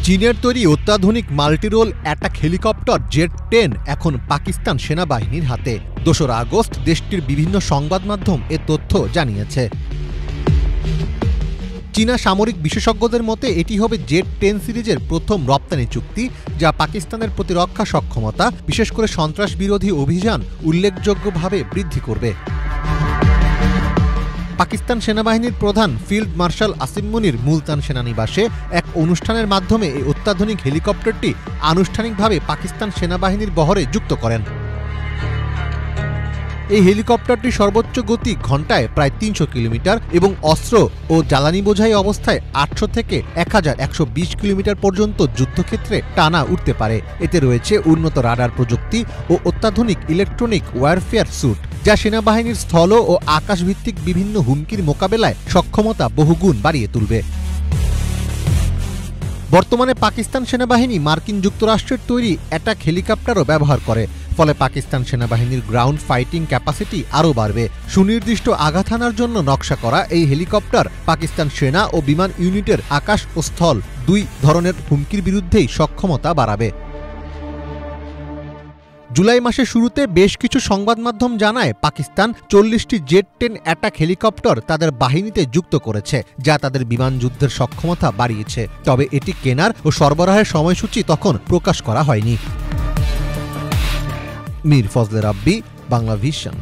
চীনের তৈরি অত্যাধুনিক মাল্টিরোল অ্যাটাক হেলিকপ্টার জেট-10 এখন পাকিস্তান সেনাবাহিনীর হাতে। ২রা আগস্ট দেশটির বিভিন্ন সংবাদ মাধ্যম এ তথ্য জানিয়েছে। চীনা সামরিক বিশেষজ্ঞদের মতে এটি হবে জেট-10 সিরিজের প্রথম রপ্তানি চুক্তি, যা পাকিস্তানের প্রতিরক্ষা সক্ষমতা, বিশেষ করে সন্ত্রাস বিরোধী অভিযান উল্লেখযোগ্যভাবে বৃদ্ধি করবে। পাকিস্তান সেনাবাহিনীর প্রধান ফিল্ড মার্শাল আসিম মুনির মুলতান সেনানিবাসে এক অনুষ্ঠানের মাধ্যমে এই অত্যাধুনিক হেলিকপ্টারটি আনুষ্ঠানিকভাবে পাকিস্তান সেনাবাহিনীর বহরে যুক্ত করেন। এই হেলিকপ্টারটি সর্বোচ্চ গতি ঘণ্টায় প্রায় ৩০০ কিলোমিটার এবং অস্ত্র ও জ্বালানি বোঝাই অবস্থায় ৮০০ থেকে ১১২০ কিলোমিটার পর্যন্ত যুদ্ধক্ষেত্রে টানা উঠতে পারে। এতে রয়েছে উন্নত রাডার প্রযুক্তি ও অত্যাধুনিক ইলেকট্রনিক ওয়ারফেয়ার স্যুট, যা সেনাবাহিনীর স্থল ও আকাশভিত্তিক বিভিন্ন হুমকির মোকাবেলায় সক্ষমতা বহুগুণ বাড়িয়ে তুলবে। বর্তমানে পাকিস্তান সেনাবাহিনী মার্কিন যুক্তরাষ্ট্রের তৈরি অ্যাটাক হেলিকপ্টারও ব্যবহার করে, ফলে পাকিস্তান সেনাবাহিনীর গ্রাউন্ড ফাইটিং ক্যাপাসিটি আরও বাড়বে। সুনির্দিষ্ট আঘাত হানার জন্য নকশা করা এই হেলিকপ্টার পাকিস্তান সেনা ও বিমান ইউনিটের আকাশ ও স্থল দুই ধরনের হুমকির বিরুদ্ধেই সক্ষমতা বাড়াবে। জুলাই মাসের শুরুতে বেশ কিছু সংবাদ মাধ্যম জানায় পাকিস্তান ৪০টি জেট-10 অ্যাটাক হেলিকপ্টার তাদের বাহিনীতে যুক্ত করেছে, যা তাদের বিমান যুদ্ধের সক্ষমতা বাড়িয়েছে। তবে এটি কেনার ও সরবরাহের সময়সূচি তখন প্রকাশ করা হয়নি। মীর ফজলে রাব্বি, বাংলা ভিশন।